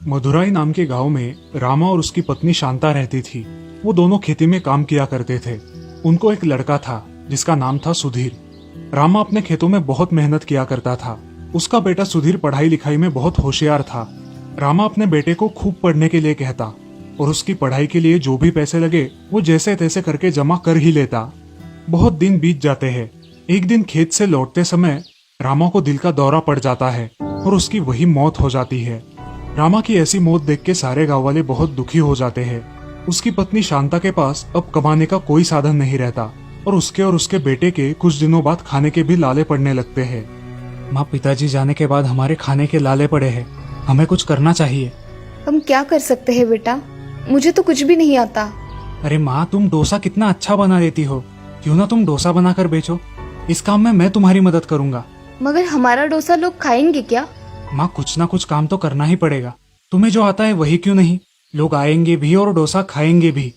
मदुराई नाम के गांव में रामा और उसकी पत्नी शांता रहती थी। वो दोनों खेती में काम किया करते थे। उनको एक लड़का था जिसका नाम था सुधीर। रामा अपने खेतों में बहुत मेहनत किया करता था। उसका बेटा सुधीर पढ़ाई लिखाई में बहुत होशियार था। रामा अपने बेटे को खूब पढ़ने के लिए कहता और उसकी पढ़ाई के लिए जो भी पैसे लगे वो जैसे तैसे करके जमा कर ही लेता। बहुत दिन बीत जाते हैं। एक दिन खेत से लौटते समय रामा को दिल का दौरा पड़ जाता है और उसकी वही मौत हो जाती है। रामा की ऐसी मौत देख के सारे गांव वाले बहुत दुखी हो जाते हैं। उसकी पत्नी शांता के पास अब कमाने का कोई साधन नहीं रहता और उसके बेटे के कुछ दिनों बाद खाने के भी लाले पड़ने लगते हैं। माँ, पिताजी जाने के बाद हमारे खाने के लाले पड़े हैं। हमें कुछ करना चाहिए। हम क्या कर सकते हैं बेटा, मुझे तो कुछ भी नहीं आता। अरे माँ, तुम डोसा कितना अच्छा बना लेती हो, क्यों ना तुम डोसा बनाकर बेचो। इस काम में मैं तुम्हारी मदद करूंगा। मगर हमारा डोसा लोग खाएंगे क्या? माँ, कुछ ना कुछ काम तो करना ही पड़ेगा। तुम्हें जो आता है वही क्यों नहीं, लोग आएंगे भी और डोसा खाएंगे भी।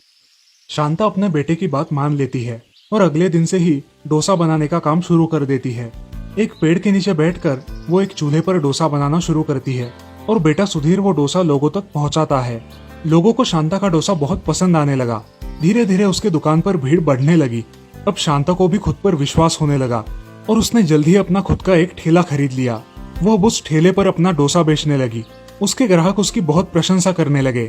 शांता अपने बेटे की बात मान लेती है और अगले दिन से ही डोसा बनाने का काम शुरू कर देती है। एक पेड़ के नीचे बैठकर वो एक चूल्हे पर डोसा बनाना शुरू करती है और बेटा सुधीर वो डोसा लोगों तक पहुंचाता है। लोगों को शांता का डोसा बहुत पसंद आने लगा। धीरे धीरे उसके दुकान पर भीड़ बढ़ने लगी। अब शांता को भी खुद पर विश्वास होने लगा और उसने जल्द ही अपना खुद का एक ठेला खरीद लिया। वो अब उस ठेले पर अपना डोसा बेचने लगी। उसके ग्राहक उसकी बहुत प्रशंसा करने लगे।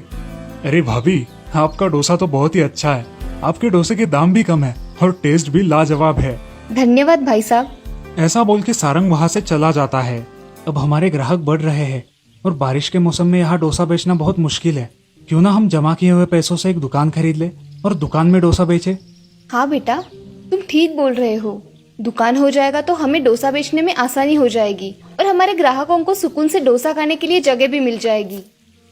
अरे भाभी, आपका डोसा तो बहुत ही अच्छा है। आपके डोसे के दाम भी कम है और टेस्ट भी लाजवाब है। धन्यवाद भाई साहब। ऐसा बोल के सारंग वहाँ से चला जाता है। अब हमारे ग्राहक बढ़ रहे हैं और बारिश के मौसम में यहाँ डोसा बेचना बहुत मुश्किल है। क्यों ना हम जमा किए हुए पैसों से एक दुकान खरीद ले और दुकान में डोसा बेचे। हाँ बेटा, तुम ठीक बोल रहे हो। दुकान हो जाएगा तो हमें डोसा बेचने में आसानी हो जाएगी और हमारे ग्राहकों को सुकून से डोसा खाने के लिए जगह भी मिल जाएगी।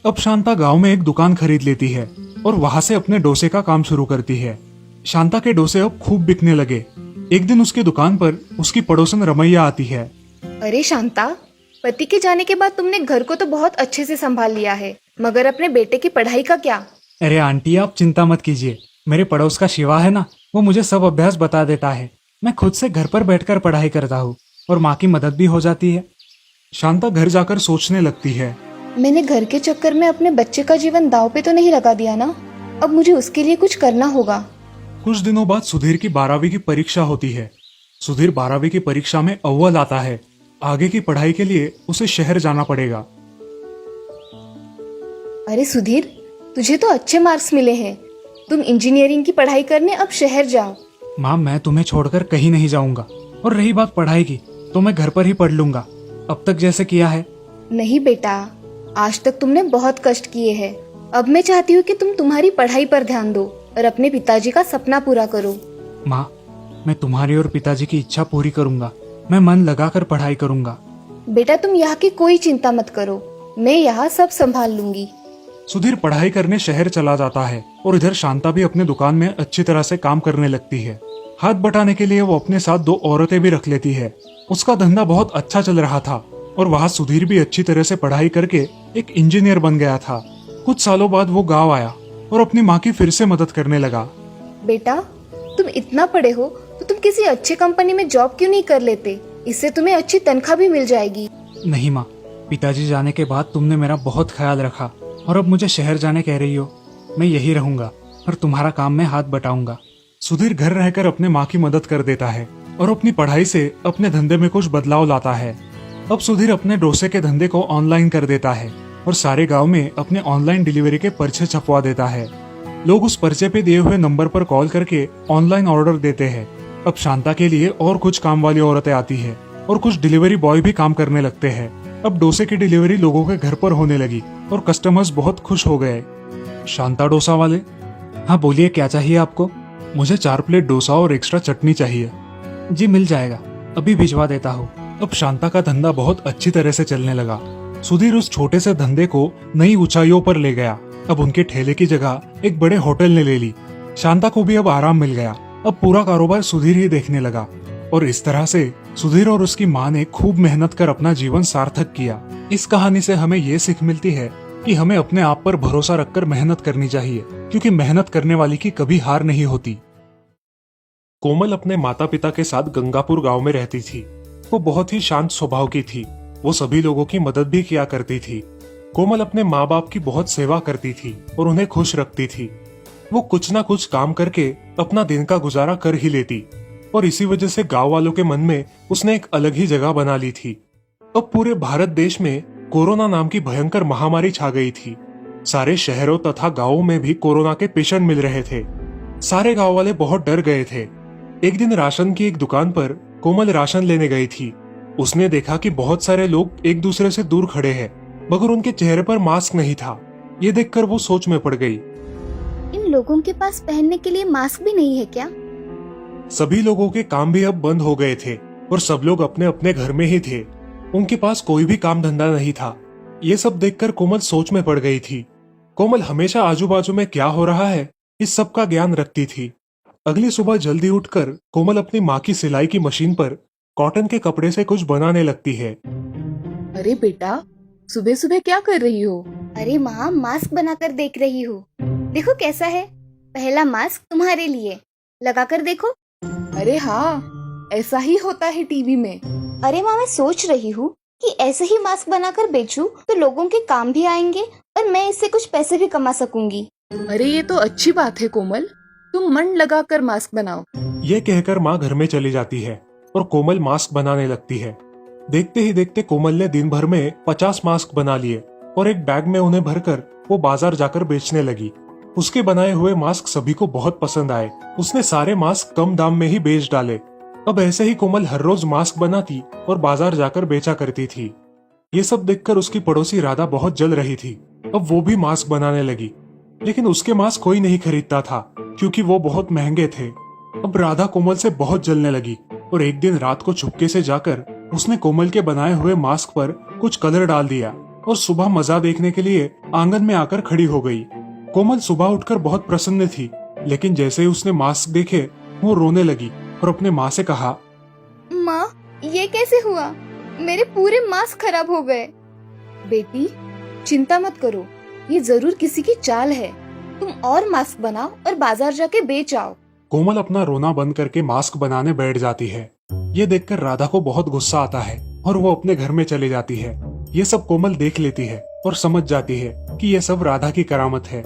अब शांता गांव में एक दुकान खरीद लेती है और वहाँ से अपने डोसे का काम शुरू करती है। शांता के डोसे अब खूब बिकने लगे। एक दिन उसकी दुकान पर उसकी पड़ोसन रमैया आती है। अरे शांता, पति के जाने के बाद तुमने घर को तो बहुत अच्छे से संभाल लिया है, मगर अपने बेटे की पढ़ाई का क्या? अरे आंटी, आप चिंता मत कीजिए। मेरे पड़ोस का शिवा है ना, वो मुझे सब अभ्यास बता देता है। मैं खुद से घर पर बैठकर पढ़ाई करता हूँ और माँ की मदद भी हो जाती है। शांता घर जाकर सोचने लगती है, मैंने घर के चक्कर में अपने बच्चे का जीवन दांव पे तो नहीं लगा दिया ना। अब मुझे उसके लिए कुछ करना होगा। कुछ दिनों बाद सुधीर की 12वीं की परीक्षा होती है। सुधीर 12वीं की परीक्षा में अव्वल आता है। आगे की पढ़ाई के लिए उसे शहर जाना पड़ेगा। अरे सुधीर, तुझे तो अच्छे मार्क्स मिले हैं। तुम इंजीनियरिंग की पढ़ाई करने अब शहर जाओ। माँ, मैं तुम्हें छोड़कर कहीं नहीं जाऊंगा। और रही बात पढ़ाई की, तो मैं घर पर ही पढ़ लूंगा, अब तक जैसे किया है। नहीं बेटा, आज तक तुमने बहुत कष्ट किए हैं। अब मैं चाहती हूँ कि तुम तुम्हारी पढ़ाई पर ध्यान दो और अपने पिताजी का सपना पूरा करो। माँ, मैं तुम्हारी और पिताजी की इच्छा पूरी करूंगा। मैं मन लगाकर पढ़ाई करूंगा। बेटा, तुम यहाँ की कोई चिंता मत करो, मैं यहाँ सब संभाल लूंगी। सुधीर पढ़ाई करने शहर चला जाता है और इधर शांता भी अपने दुकान में अच्छी तरह से काम करने लगती है। हाथ बटाने के लिए वो अपने साथ 2 औरतें भी रख लेती है। उसका धंधा बहुत अच्छा चल रहा था और वहाँ सुधीर भी अच्छी तरह से पढ़ाई करके एक इंजीनियर बन गया था। कुछ सालों बाद वो गाँव आया और अपनी माँ की फिर से मदद करने लगा। बेटा, तुम इतना पढ़े हो तो तुम किसी अच्छी कंपनी में जॉब क्यों नहीं कर लेते? इससे तुम्हें अच्छी तनख्वाह भी मिल जाएगी। नहीं माँ, पिताजी जाने के बाद तुमने मेरा बहुत ख्याल रखा और अब मुझे शहर जाने कह रही हो। मैं यही रहूंगा और तुम्हारा काम में हाथ बटाऊंगा। सुधीर घर रहकर अपने माँ की मदद कर देता है और अपनी पढ़ाई से अपने धंधे में कुछ बदलाव लाता है। अब सुधीर अपने डोसे के धंधे को ऑनलाइन कर देता है और सारे गांव में अपने ऑनलाइन डिलीवरी के पर्चे छपवा देता है। लोग उस पर्चे पे दिए हुए नंबर पर कॉल करके ऑनलाइन ऑर्डर देते हैं। अब शांता के लिए और कुछ काम वाली औरतें आती है और कुछ डिलीवरी बॉय भी काम करने लगते हैं। अब डोसे की डिलीवरी लोगों के घर पर होने लगी और कस्टमर्स बहुत खुश हो गए। शांता डोसा वाले? हाँ बोलिए, क्या चाहिए आपको? मुझे 4 प्लेट डोसा और एक्स्ट्रा चटनी चाहिए। जी मिल जाएगा, अभी भिजवा देता हूँ। अब शांता का धंधा बहुत अच्छी तरह से चलने लगा। सुधीर उस छोटे से धंधे को नई ऊंचाइयों पर ले गया। अब उनके ठेले की जगह एक बड़े होटल ने ले ली। शांता को भी अब आराम मिल गया। अब पूरा कारोबार सुधीर ही देखने लगा और इस तरह से सुधीर और उसकी माँ ने खूब मेहनत कर अपना जीवन सार्थक किया। इस कहानी से हमें ये सीख मिलती है कि हमें अपने आप पर भरोसा रखकर मेहनत करनी चाहिए, क्योंकि मेहनत करने वाली की कभी हार नहीं होती। कोमल अपने माता पिता के साथ गंगापुर गांव में रहती थी। वो बहुत ही शांत स्वभाव की थी। वो सभी लोगों की मदद भी किया करती थी। कोमल अपने माँ बाप की बहुत सेवा करती थी और उन्हें खुश रखती थी। वो कुछ ना कुछ काम करके अपना दिन का गुजारा कर ही लेती और इसी वजह से गांव वालों के मन में उसने एक अलग ही जगह बना ली थी। अब पूरे भारत देश में कोरोना नाम की भयंकर महामारी छा गई थी। सारे शहरों तथा गांवों में भी कोरोना के पेशेंट मिल रहे थे। सारे गांव वाले बहुत डर गए थे। एक दिन राशन की एक दुकान पर कोमल राशन लेने गई थी। उसने देखा कि बहुत सारे लोग एक दूसरे से दूर खड़े हैं, मगर उनके चेहरे पर मास्क नहीं था। ये देखकर वो सोच में पड़ गई। इन लोगों के पास पहनने के लिए मास्क भी नहीं है क्या? सभी लोगों के काम भी अब बंद हो गए थे और सब लोग अपने अपने घर में ही थे। उनके पास कोई भी काम धंधा नहीं था। ये सब देखकर कोमल सोच में पड़ गई थी। कोमल हमेशा आजू बाजू में क्या हो रहा है इस सब का ज्ञान रखती थी। अगली सुबह जल्दी उठकर कोमल अपनी माँ की सिलाई की मशीन पर कॉटन के कपड़े से कुछ बनाने लगती है। अरे बेटा, सुबह सुबह क्या कर रही हो? अरे माँ, मास्क बनाकर देख रही हूँ। देखो कैसा है। पहला मास्क तुम्हारे लिए, लगाकर देखो। अरे हाँ, ऐसा ही होता है टीवी में। अरे माँ, मैं सोच रही हूँ कि ऐसे ही मास्क बनाकर बेचूं तो लोगों के काम भी आएंगे और मैं इससे कुछ पैसे भी कमा सकूंगी। अरे ये तो अच्छी बात है कोमल, तुम मन लगाकर मास्क बनाओ। ये कहकर माँ घर में चली जाती है और कोमल मास्क बनाने लगती है। देखते ही देखते कोमल ने दिन भर में 50 मास्क बना लिए और एक बैग में उन्हें भरकर वो बाजार जाकर बेचने लगी। उसके बनाए हुए मास्क सभी को बहुत पसंद आए। उसने सारे मास्क कम दाम में ही बेच डाले। अब ऐसे ही कोमल हर रोज मास्क बनाती और बाजार जाकर बेचा करती थी। ये सब देखकर उसकी पड़ोसी राधा बहुत जल रही थी। अब वो भी मास्क बनाने लगी, लेकिन उसके मास्क कोई नहीं खरीदता था क्योंकि वो बहुत महंगे थे। अब राधा कोमल से बहुत जलने लगी और एक दिन रात को चुपके से जाकर उसने कोमल के बनाए हुए मास्क पर कुछ कलर डाल दिया और सुबह मजा देखने के लिए आंगन में आकर खड़ी हो गई। कोमल सुबह उठकर बहुत प्रसन्न थी, लेकिन जैसे ही उसने मास्क देखे वो रोने लगी और अपने माँ से कहा, माँ, ये कैसे हुआ? मेरे पूरे मास्क खराब हो गए। बेटी, चिंता मत करो, ये जरूर किसी की चाल है। तुम और मास्क बनाओ और बाजार जाके बेच आओ। कोमल अपना रोना बंद करके मास्क बनाने बैठ जाती है। ये देखकर राधा को बहुत गुस्सा आता है और वो अपने घर में चली जाती है। ये सब कोमल देख लेती है और समझ जाती है कि ये सब राधा की करामत है।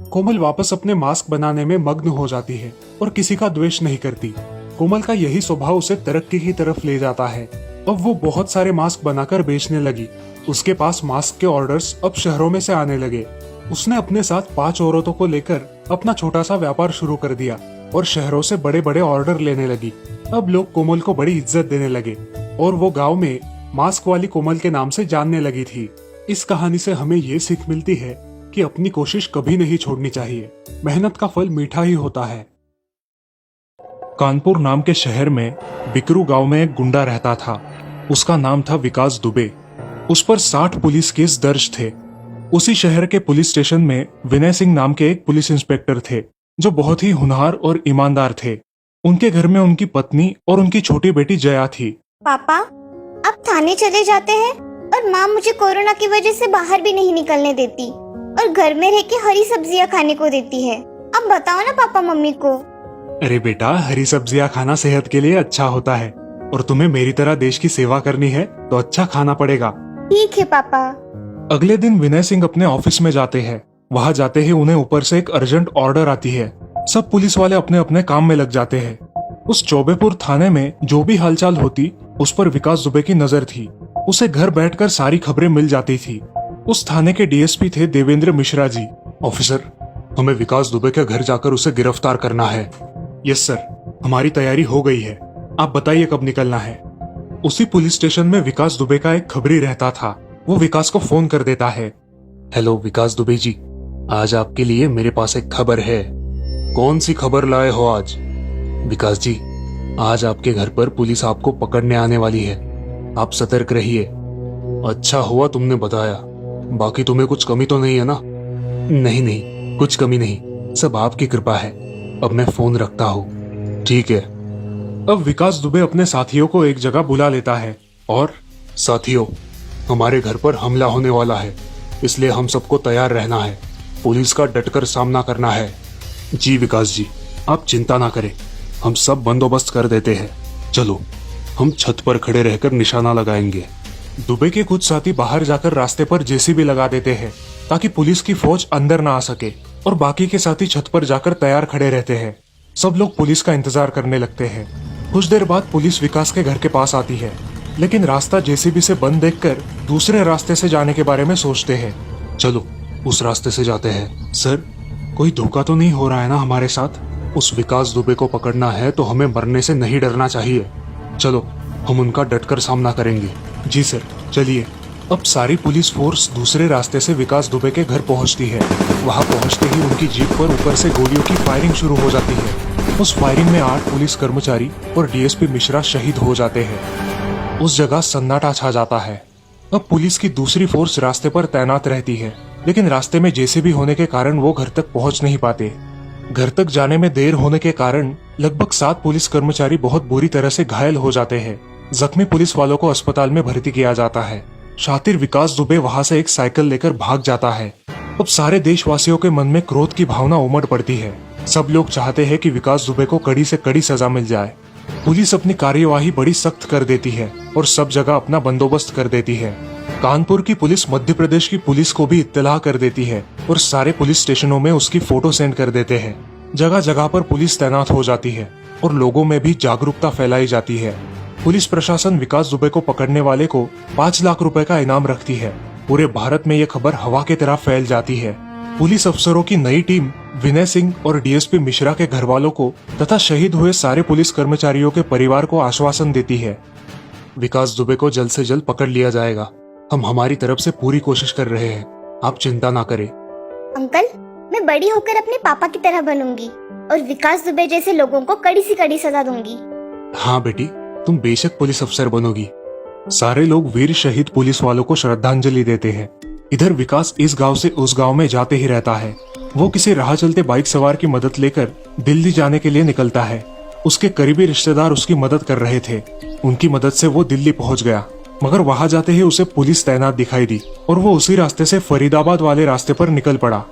कोमल वापस अपने मास्क बनाने में मग्न हो जाती है और किसी का द्वेष नहीं करती। कोमल का यही स्वभाव उसे तरक्की की तरफ ले जाता है। अब वो बहुत सारे मास्क बनाकर बेचने लगी। उसके पास मास्क के ऑर्डर्स अब शहरों में से आने लगे। उसने अपने साथ 5 औरतों को लेकर अपना छोटा सा व्यापार शुरू कर दिया और शहरों से बड़े बड़े ऑर्डर लेने लगी। अब लोग कोमल को बड़ी इज्जत देने लगे और वो गांव में मास्क वाली कोमल के नाम से जानने लगी थी। इस कहानी से हमें ये सीख मिलती है कि अपनी कोशिश कभी नहीं छोड़नी चाहिए। मेहनत का फल मीठा ही होता है। कानपुर नाम के शहर में बिकरू गांव में एक गुंडा रहता था। उसका नाम था विकास दुबे। उस पर 60 पुलिस केस दर्ज थे। उसी शहर के पुलिस स्टेशन में विनय सिंह नाम के एक पुलिस इंस्पेक्टर थे जो बहुत ही होनहार और ईमानदार थे। उनके घर में उनकी पत्नी और उनकी छोटी बेटी जया थी। पापा, अब थाने चले जाते हैं और माँ मुझे कोरोना की वजह से बाहर भी नहीं निकलने देती और घर में रह के हरी सब्जियाँ खाने को देती है। अब बताओ ना पापा मम्मी को। अरे बेटा, हरी सब्जियां खाना सेहत के लिए अच्छा होता है और तुम्हें मेरी तरह देश की सेवा करनी है तो अच्छा खाना पड़ेगा। ठीक है पापा। अगले दिन विनय सिंह अपने ऑफिस में जाते हैं। वहां जाते ही उन्हें ऊपर से एक अर्जेंट ऑर्डर आती है। सब पुलिस वाले अपने अपने काम में लग जाते हैं। उस चौबेपुर थाने में जो भी हालचाल होती उस पर विकास दुबे की नजर थी। उसे घर बैठकर सारी खबरें मिल जाती थी। उस थाने के डीएसपी थे देवेंद्र मिश्रा जी। ऑफिसर, हमें विकास दुबे के घर जाकर उसे गिरफ्तार करना है। यस सर, हमारी तैयारी हो गई है। आप बताइए कब निकलना है। उसी पुलिस स्टेशन में विकास दुबे का एक खबरी रहता था। वो विकास को फोन कर देता है। हेलो विकास दुबे जी, आज आपके लिए मेरे पास एक खबर है। कौन सी खबर लाए हो आज? विकास जी, आज आपके घर पर पुलिस आपको पकड़ने आने वाली है। आप सतर्क रहिए। अच्छा हुआ तुमने बताया। बाकी तुम्हें कुछ कमी तो नहीं है ना? नहीं नहीं, कुछ कमी नहीं, सब आपकी कृपा है। अब मैं फोन रखता हूँ। ठीक है। अब विकास दुबे अपने साथियों को एक जगह बुला लेता है और साथियों, हमारे घर पर हमला होने वाला है, इसलिए हम सबको तैयार रहना है। पुलिस का डटकर सामना करना है। जी विकास जी, आप चिंता ना करें, हम सब बंदोबस्त कर देते हैं। चलो, हम छत पर खड़े रहकर निशाना लगाएंगे। दुबे के कुछ साथी बाहर जाकर रास्ते पर जेसीबी लगा देते हैं ताकि पुलिस की फौज अंदर ना आ सके, और बाकी के साथी छत पर जाकर तैयार खड़े रहते हैं। सब लोग पुलिस का इंतजार करने लगते हैं। कुछ देर बाद पुलिस विकास के घर के पास आती है, लेकिन रास्ता जेसीबी से बंद देखकर दूसरे रास्ते से जाने के बारे में सोचते हैं। चलो उस रास्ते से जाते हैं। सर, कोई धोखा तो नहीं हो रहा है ना हमारे साथ? उस विकास दुबे को पकड़ना है तो हमें मरने से नहीं डरना चाहिए। चलो हम उनका डटकर सामना करेंगे। जी सर, चलिए। अब सारी पुलिस फोर्स दूसरे रास्ते से विकास दुबे के घर पहुंचती है। वहां पहुंचते ही उनकी जीप पर ऊपर से गोलियों की फायरिंग शुरू हो जाती है। उस फायरिंग में 8 पुलिस कर्मचारी और डीएसपी मिश्रा शहीद हो जाते हैं। उस जगह सन्नाटा छा जाता है। अब पुलिस की दूसरी फोर्स रास्ते पर तैनात रहती है, लेकिन रास्ते में जेसीबी होने के कारण वो घर तक पहुंच नहीं पाते। घर तक जाने में देर होने के कारण लगभग 7 पुलिस कर्मचारी बहुत बुरी तरह से घायल हो जाते हैं। जख्मी पुलिस वालों को अस्पताल में भर्ती किया जाता है। शातिर विकास दुबे वहां से एक साइकिल लेकर भाग जाता है। अब सारे देशवासियों के मन में क्रोध की भावना उमड़ पड़ती है। सब लोग चाहते हैं कि विकास दुबे को कड़ी से कड़ी सजा मिल जाए। पुलिस अपनी कार्यवाही बड़ी सख्त कर देती है और सब जगह अपना बंदोबस्त कर देती है। कानपुर की पुलिस मध्य प्रदेश की पुलिस को भी इत्तला कर देती है और सारे पुलिस स्टेशनों में उसकी फोटो सेंड कर देते हैं। जगह जगह पर पुलिस तैनात हो जाती है और लोगों में भी जागरूकता फैलाई जाती है। पुलिस प्रशासन विकास दुबे को पकड़ने वाले को 5 लाख रुपए का इनाम रखती है। पूरे भारत में ये खबर हवा की तरह फैल जाती है। पुलिस अफसरों की नई टीम विनय सिंह और डीएसपी मिश्रा के घर वालों को तथा शहीद हुए सारे पुलिस कर्मचारियों के परिवार को आश्वासन देती है, विकास दुबे को जल्द से जल्द पकड़ लिया जाएगा। हम हमारी तरफ से पूरी कोशिश कर रहे हैं, आप चिंता ना करें। अंकल, मैं बड़ी होकर अपने पापा की तरह बनूंगी और विकास दुबे जैसे लोगों को कड़ी से कड़ी सजा दूंगी। हाँ बेटी, तुम बेशक पुलिस अफसर बनोगी। सारे लोग वीर शहीद पुलिस वालों को श्रद्धांजलि देते हैं। इधर विकास इस गांव से उस गांव में जाते ही रहता है। वो किसी राह चलते बाइक सवार की मदद लेकर दिल्ली जाने के लिए निकलता है। उसके करीबी रिश्तेदार उसकी मदद कर रहे थे। उनकी मदद से वो दिल्ली पहुंच गया, मगर वहां जाते ही उसे पुलिस तैनात दिखाई दी और वो उसी रास्ते से फरीदाबाद वाले रास्ते पर निकल पड़ा।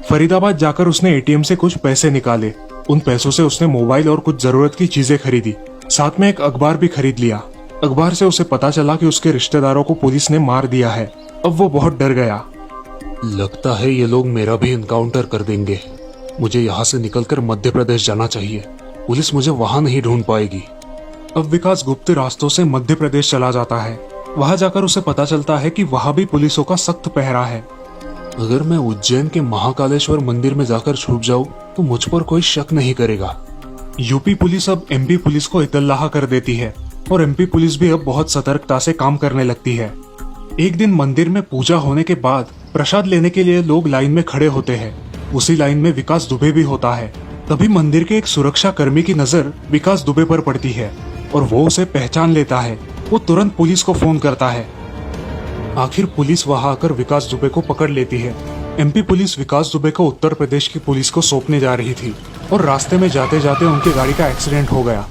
फरीदाबाद जाकर उसने एटीएम से कुछ पैसे निकाले। उन पैसों से उसने मोबाइल और कुछ जरूरत की चीजें खरीदी। साथ में एक अखबार भी खरीद लिया। अखबार से उसे पता चला कि उसके रिश्तेदारों को पुलिस ने मार दिया है। अब वो बहुत डर गया। लगता है ये लोग मेरा भी एनकाउंटर कर देंगे। मुझे यहाँ से निकलकर मध्य प्रदेश जाना चाहिए। पुलिस मुझे वहां नहीं ढूंढ पाएगी। अब विकास गुप्त रास्तों से मध्य प्रदेश चला जाता है। वहां जाकर उसे पता चलता है कि वहां भी पुलिसों का सख्त पहरा है। अगर मैं उज्जैन के महाकालेश्वर मंदिर में जाकर छुप जाऊं तो मुझ पर कोई शक नहीं करेगा। यूपी पुलिस अब एमपी पुलिस को इत्तला कर देती है और एमपी पुलिस भी अब बहुत सतर्कता से काम करने लगती है। एक दिन मंदिर में पूजा होने के बाद प्रसाद लेने के लिए लोग लाइन में खड़े होते हैं। उसी लाइन में विकास दुबे भी होता है। तभी मंदिर के एक सुरक्षा कर्मी की नजर विकास दुबे पर पड़ती है और वो उसे पहचान लेता है। वो तुरंत पुलिस को फोन करता है। आखिर पुलिस वहां आकर विकास दुबे को पकड़ लेती है। एमपी पुलिस विकास दुबे को उत्तर प्रदेश की पुलिस को सौंपने जा रही थी और रास्ते में जाते जाते उनकी गाड़ी का एक्सीडेंट हो गया।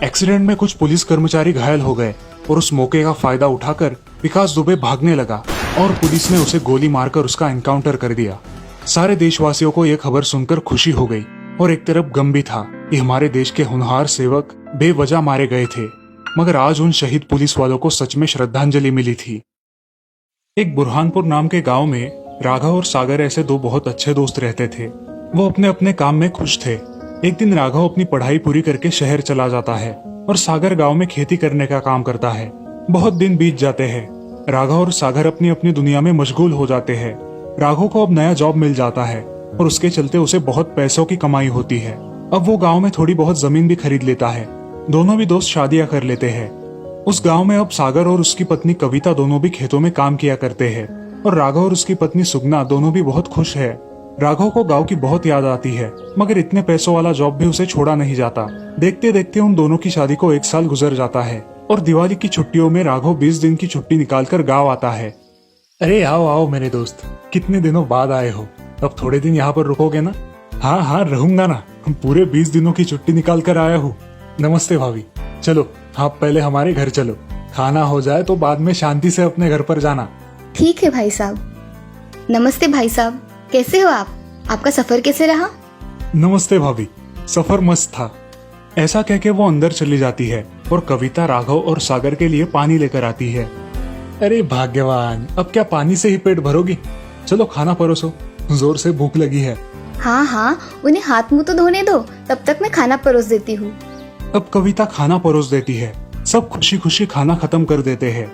एक्सीडेंट में कुछ पुलिस कर्मचारी घायल हो गए और उस मौके का फायदा उठाकर विकास दुबे भागने लगा और पुलिस ने उसे गोली मारकर उसका एनकाउंटर कर दिया। सारे देशवासियों को यह खबर सुनकर खुशी हो गई और एक तरफ गम भी था कि हमारे देश के होनहार सेवक बेवजह मारे गए थे, मगर आज उन शहीद पुलिस वालों को सच में श्रद्धांजलि मिली थी। एक बुरहानपुर नाम के गांव में राघव और सागर ऐसे 2 बहुत अच्छे दोस्त रहते थे। वो अपने अपने काम में खुश थे। एक दिन राघव अपनी पढ़ाई पूरी करके शहर चला जाता है और सागर गांव में खेती करने का काम करता है। बहुत दिन बीत जाते हैं। राघव और सागर अपनी अपनी दुनिया में मशगूल हो जाते हैं। राघव को अब नया जॉब मिल जाता है और उसके चलते उसे बहुत पैसों की कमाई होती है। अब वो गांव में थोड़ी बहुत जमीन भी खरीद लेता है। दोनों भी दोस्त शादियां कर लेते हैं। उस गांव में अब सागर और उसकी पत्नी कविता दोनों भी खेतों में काम किया करते हैं और राघव और उसकी पत्नी सुगना दोनों भी बहुत खुश है। राघव को गांव की बहुत याद आती है, मगर इतने पैसों वाला जॉब भी उसे छोड़ा नहीं जाता। देखते देखते उन दोनों की शादी को 1 साल गुजर जाता है और दिवाली की छुट्टियों में राघव 20 दिन की छुट्टी निकालकर गाँव आता है। अरे आओ आओ मेरे दोस्त, कितने दिनों बाद आए हो। अब थोड़े दिन यहाँ पर रुकोगे ना? हाँ हाँ रहूंगा ना, हम पूरे 20 दिनों की छुट्टी निकाल कर आया हूँ। नमस्ते भाभी। चलो आप पहले हमारे घर चलो, खाना हो जाए तो बाद में शांति से अपने घर पर जाना। ठीक है भाई साहब। नमस्ते भाई साहब, कैसे हो आप? आपका सफर कैसे रहा? नमस्ते भाभी, सफर मस्त था। ऐसा कह के वो अंदर चली जाती है और कविता राघव और सागर के लिए पानी लेकर आती है। अरे भाग्यवान, अब क्या पानी से ही पेट भरोगी? चलो खाना परोसो, जोर से भूख लगी है। हाँ हाँ, उन्हें हाथ मुंह तो धोने दो, तब तक मैं खाना परोस देती हूँ। अब कविता खाना परोस देती है। सब खुशी खुशी खाना खत्म कर देते हैं।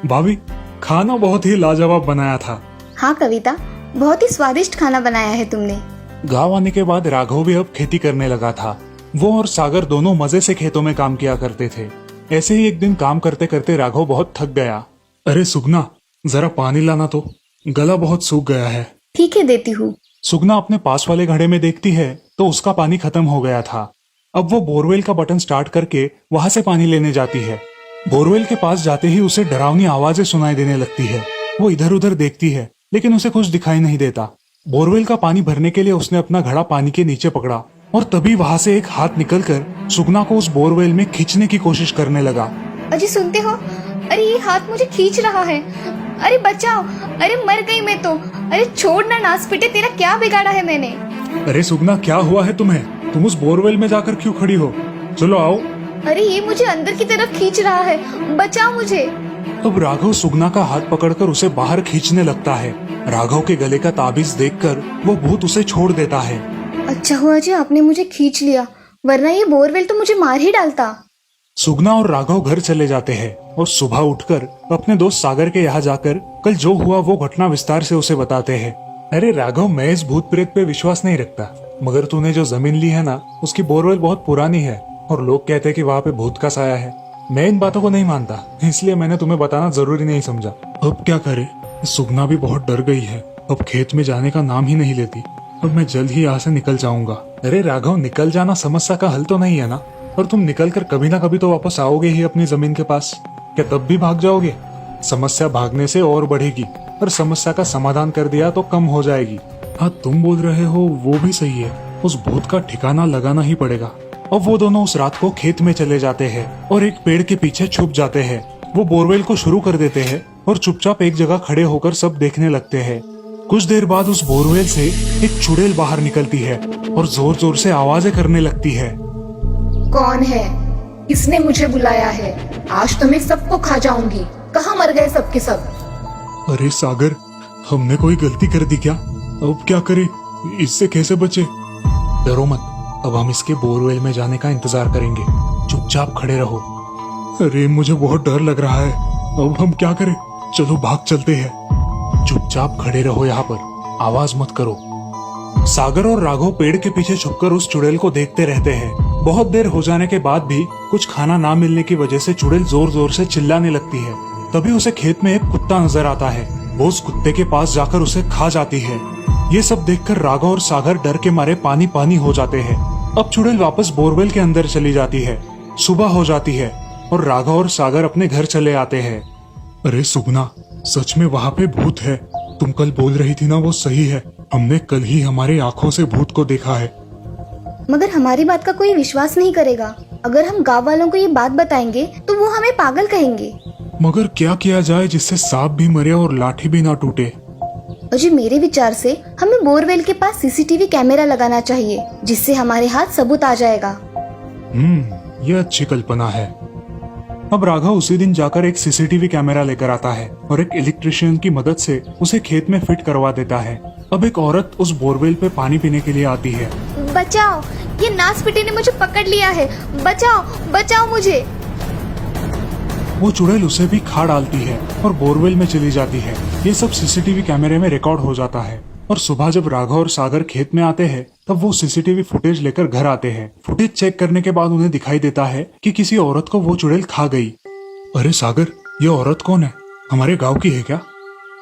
भाभी, खाना बहुत ही लाजवाब बनाया था। हाँ कविता, बहुत ही स्वादिष्ट खाना बनाया है तुमने। गांव आने के बाद राघव भी अब खेती करने लगा था। वो और सागर दोनों मजे से खेतों में काम किया करते थे। ऐसे ही एक दिन काम करते करते राघव बहुत थक गया। अरे सुगना, जरा पानी लाना तो, गला बहुत सूख गया है। ठीक है, देती हूँ। सुगना अपने पास वाले घड़े में देखती है तो उसका पानी खत्म हो गया था। अब वो बोरवेल का बटन स्टार्ट करके वहां से पानी लेने जाती है। बोरवेल के पास जाते ही उसे डरावनी आवाजें सुनाई देने लगती है। वो इधर उधर देखती है लेकिन उसे कुछ दिखाई नहीं देता। बोरवेल का पानी भरने के लिए उसने अपना घड़ा पानी के नीचे पकड़ा और तभी वहां से एक हाथ निकलकर सुगना को उस बोरवेल में खींचने की कोशिश करने लगा। अजी सुनते हो? अरे ये हाथ मुझे खींच रहा है। अरे बचाओ, अरे मर गई मैं तो। अरे छोड़ ना नास पिटे, तेरा क्या बिगाड़ा है मैंने? अरे सुगना, क्या हुआ है तुम्हें? तुम उस बोरवेल में जाकर क्यों खड़ी हो? चलो आओ। अरे ये मुझे अंदर की तरफ खींच रहा है, बचाओ मुझे। अब राघव सुगना का हाथ पकड़कर उसे बाहर खींचने लगता है। राघव के गले का ताबीज देखकर वो भूत उसे छोड़ देता है। अच्छा हुआ जी आपने मुझे खींच लिया, वरना ये बोरवेल तो मुझे मार ही डालता। सुगना और राघव घर चले जाते हैं और सुबह उठकर अपने दोस्त सागर के यहाँ जाकर कल जो हुआ वो घटना विस्तार से उसे बताते हैं। अरे राघव, मैं इस भूत प्रेत पे विश्वास नहीं रखता, मगर तूने जो जमीन ली है ना, उसकी बोरवेल बहुत पुरानी है और लोग कहते हैं कि वहाँ पे भूत का साया है। मैं इन बातों को नहीं मानता, इसलिए मैंने तुम्हें बताना जरूरी नहीं समझा। अब क्या करे? सुगना भी बहुत डर गई है, अब खेत में जाने का नाम ही नहीं लेती। अब मैं जल्द ही यहाँ से निकल जाऊंगा। अरे राघव, निकल जाना समस्या का हल तो नहीं है ना, और तुम निकल कर कभी ना कभी तो वापस आओगे ही अपनी जमीन के पास। क्या तब भी भाग जाओगे? समस्या भागने से और बढ़ेगी, और समस्या का समाधान कर दिया तो कम हो जाएगी। हाँ, तुम बोल रहे हो वो भी सही है, उस भूत का ठिकाना लगाना ही पड़ेगा। अब वो दोनों उस रात को खेत में चले जाते हैं और एक पेड़ के पीछे छुप जाते हैं। वो बोरवेल को शुरू कर देते हैं और चुपचाप एक जगह खड़े होकर सब देखने लगते हैं। कुछ देर बाद उस बोरवेल से एक चुड़ैल बाहर निकलती है और जोर जोर से आवाजें करने लगती है। कौन है? किसने मुझे बुलाया है? आज तो मैं सबको खा जाऊंगी। कहाँ मर गए सबके सब? अरे सागर, हमने कोई गलती कर दी क्या? अब क्या करें? इससे कैसे बचे? डरो मत, अब हम इसके बोरवेल में जाने का इंतजार करेंगे। चुपचाप खड़े रहो। अरे मुझे बहुत डर लग रहा है, अब हम क्या करें? चलो भाग चलते हैं। चुपचाप खड़े रहो यहाँ पर, आवाज मत करो। सागर और राघव पेड़ के पीछे छुपकर उस चुड़ैल को देखते रहते हैं। बहुत देर हो जाने के बाद भी कुछ खाना ना मिलने की वजह से चुड़ैल जोर जोर से चिल्लाने लगती है। तभी उसे खेत में एक कुत्ता नजर आता है। वो उस कुत्ते के पास जाकर उसे खा जाती है। ये सब देखकर राघव और सागर डर के मारे पानी पानी हो जाते हैं। अब चुड़ैल वापस बोरवेल के अंदर चली जाती है। सुबह हो जाती है और राघव और सागर अपने घर चले आते हैं। अरे सुगना, सच में वहाँ पे भूत है। तुम कल बोल रही थी ना, वो सही है। हमने कल ही हमारी आंखों से भूत को देखा है। मगर हमारी बात का कोई विश्वास नहीं करेगा। अगर हम गांव वालों को ये बात बताएंगे तो वो हमें पागल कहेंगे। मगर क्या किया जाए जिससे सांप भी मरे और लाठी भी ना टूटे? अजी मेरे विचार से हमें बोरवेल के पास सीसीटीवी कैमरा लगाना चाहिए, जिससे हमारे हाथ सबूत आ जाएगा। ये अच्छी कल्पना है। अब राघव उसी दिन जाकर एक सीसीटीवी कैमरा लेकर आता है और एक इलेक्ट्रिशियन की मदद से उसे खेत में फिट करवा देता है। अब एक औरत उस बोरवेल पे पानी पीने के लिए आती है। बचाओ, ये नास पिटे ने मुझे पकड़ लिया है। बचाओ, बचाओ मुझे। वो चुड़ैल उसे भी खा डालती है और बोरवेल में चली जाती है। ये सब सीसीटीवी कैमरे में रिकॉर्ड हो जाता है। और सुबह जब राघव और सागर खेत में आते हैं तब वो सीसीटीवी फुटेज लेकर घर आते हैं। फुटेज चेक करने के बाद उन्हें दिखाई देता है कि किसी औरत को वो चुड़ैल खा गई। अरे सागर, ये औरत कौन है? हमारे गांव की है क्या?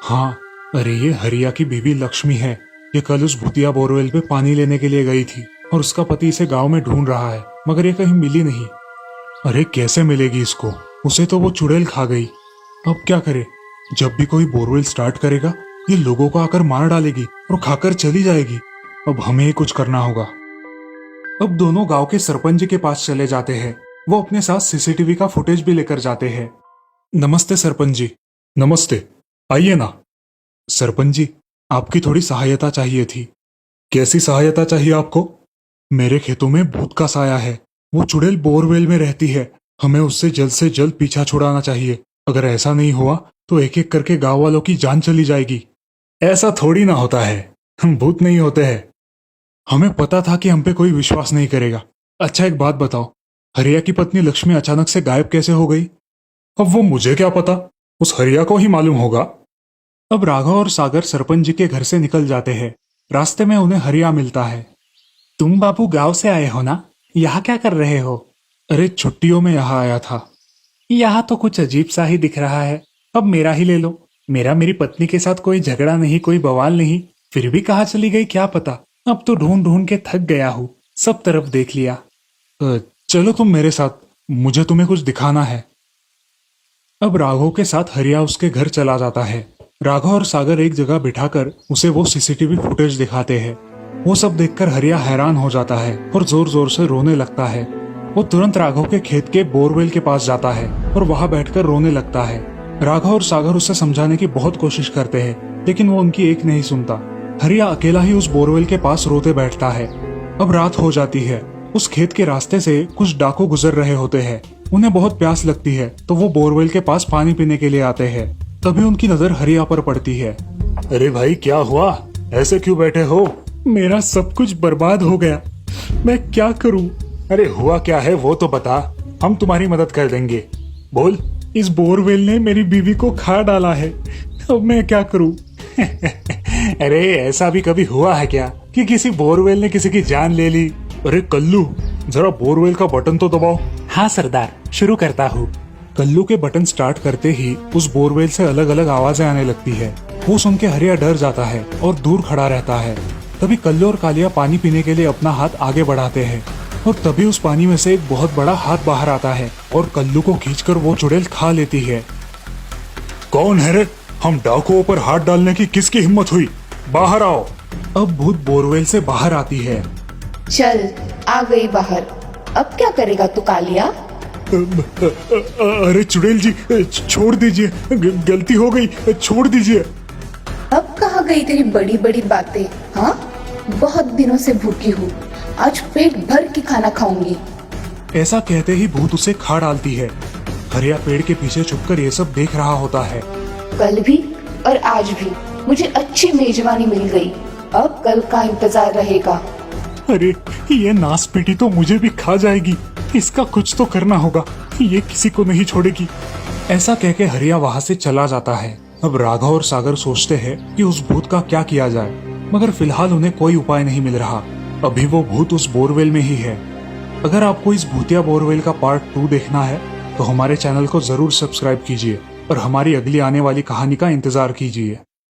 हाँ, अरे ये हरिया की बीबी लक्ष्मी है। ये कल उस भूतिया बोरवेल पे पानी लेने के लिए गई थी और उसका पति इसे गाँव में ढूंढ रहा है, मगर ये कहीं मिली नहीं। अरे कैसे मिलेगी इसको? उसे तो वो चुड़ैल खा गई। अब क्या करे? जब भी कोई बोरवेल स्टार्ट करेगा ये लोगों को आकर मार डालेगी और खाकर चली जाएगी। अब हमें ही कुछ करना होगा। अब दोनों गांव के सरपंच जी के पास चले जाते हैं। वो अपने साथ सीसीटीवी का फुटेज भी लेकर जाते हैं। नमस्ते सरपंच जी। नमस्ते, आइए ना। सरपंच जी, आपकी थोड़ी सहायता चाहिए थी। कैसी सहायता चाहिए आपको? मेरे खेतों में भूत का साया है। वो चुड़ैल बोरवेल में रहती है। हमें उससे जल्द पीछा छुड़ाना चाहिए। अगर ऐसा नहीं हुआ तो एक एक करके गांव वालों की जान चली जाएगी। ऐसा थोड़ी ना होता है, हम भूत नहीं होते हैं। हमें पता था कि हम पे कोई विश्वास नहीं करेगा। अच्छा एक बात बताओ, हरिया की पत्नी लक्ष्मी अचानक से गायब कैसे हो गई? अब वो मुझे क्या पता, उस हरिया को ही मालूम होगा। अब राघव और सागर सरपंच जी के घर से निकल जाते हैं। रास्ते में उन्हें हरिया मिलता है। तुम बाबू गांव से आए हो ना, यहाँ क्या कर रहे हो? अरे छुट्टियों में यहाँ आया था। यहाँ तो कुछ अजीब सा ही दिख रहा है। अब मेरा ही ले लो। मेरी पत्नी के साथ कोई झगड़ा नहीं, कोई बवाल नहीं, फिर भी कहाँ चली गई क्या पता। अब तो ढूंढ ढूंढ के थक गया हूँ, सब तरफ देख लिया। चलो तुम मेरे साथ, मुझे तुम्हें कुछ दिखाना है। अब राघव के साथ हरिया उसके घर चला जाता है। राघव और सागर एक जगह बिठाकर उसे वो सीसीटीवी फुटेज दिखाते हैं। वो सब देखकर हरिया हैरान हो जाता है और जोर जोर से रोने लगता है। वो तुरंत राघव के खेत के बोरवेल के पास जाता है और वहां बैठकर रोने लगता है। राघव और सागर उसे समझाने की बहुत कोशिश करते हैं, लेकिन वो उनकी एक नहीं सुनता। हरिया अकेला ही उस बोरवेल के पास रोते बैठता है। अब रात हो जाती है। उस खेत के रास्ते से कुछ डाकू गुजर रहे होते हैं। उन्हें बहुत प्यास लगती है तो वो बोरवेल के पास पानी पीने के लिए आते हैं। तभी उनकी नजर हरिया पर पड़ती है। अरे भाई क्या हुआ, ऐसे क्यों बैठे हो? मेरा सब कुछ बर्बाद हो गया, मैं क्या करूं? अरे हुआ क्या है वो तो बता, हम तुम्हारी मदद कर देंगे। बोल। इस बोरवेल ने मेरी बीवी को खा डाला है, अब मैं क्या करूं? अरे ऐसा भी कभी हुआ है क्या कि किसी बोरवेल ने किसी की जान ले ली? अरे कल्लू, जरा बोरवेल का बटन तो दबाओ। हाँ सरदार, शुरू करता हूँ। कल्लू के बटन स्टार्ट करते ही उस बोरवेल से अलग अलग आवाजें आने लगती है। वो सुन के हरिया डर जाता है और दूर खड़ा रहता है। तभी कल्लू और कालिया पानी पीने के लिए अपना हाथ आगे बढ़ाते हैं और तभी उस पानी में से एक बहुत बड़ा हाथ बाहर आता है और कल्लू को खींचकर वो चुड़ैल खा लेती है। कौन है रे? हम डाकुओं पर हाथ डालने की किसकी हिम्मत हुई? बाहर आओ। अब भूत बोरवेल से बाहर आती है। चल आ गई बाहर, अब क्या करेगा तू कालिया? अरे चुड़ैल जी छोड़ दीजिए, गलती हो गई, छोड़ दीजिए। अब कहाँ गई तेरी बड़ी बड़ी बातें? हाँ, बहुत दिनों से भूखी हूँ, आज पेट भर के खाना खाऊंगी। ऐसा कहते ही भूत उसे खा डालती है। हरिया पेड़ के पीछे छुपकर ये सब देख रहा होता है। कल भी और आज भी मुझे अच्छी मेजबानी मिल गई, अब कल का इंतजार रहेगा। अरे ये नासपीटी तो मुझे भी खा जाएगी, इसका कुछ तो करना होगा, ये किसी को नहीं छोड़ेगी। ऐसा कहके हरिया वहाँ से चला जाता है। अब राघव और सागर सोचते हैं कि उस भूत का क्या किया जाए, मगर फिलहाल उन्हें कोई उपाय नहीं मिल रहा। अभी वो भूत उस बोरवेल में ही है। अगर आपको इस भूतिया बोरवेल का पार्ट 2 देखना है तो हमारे चैनल को जरूर सब्सक्राइब कीजिए और हमारी अगली आने वाली कहानी का इंतजार कीजिए।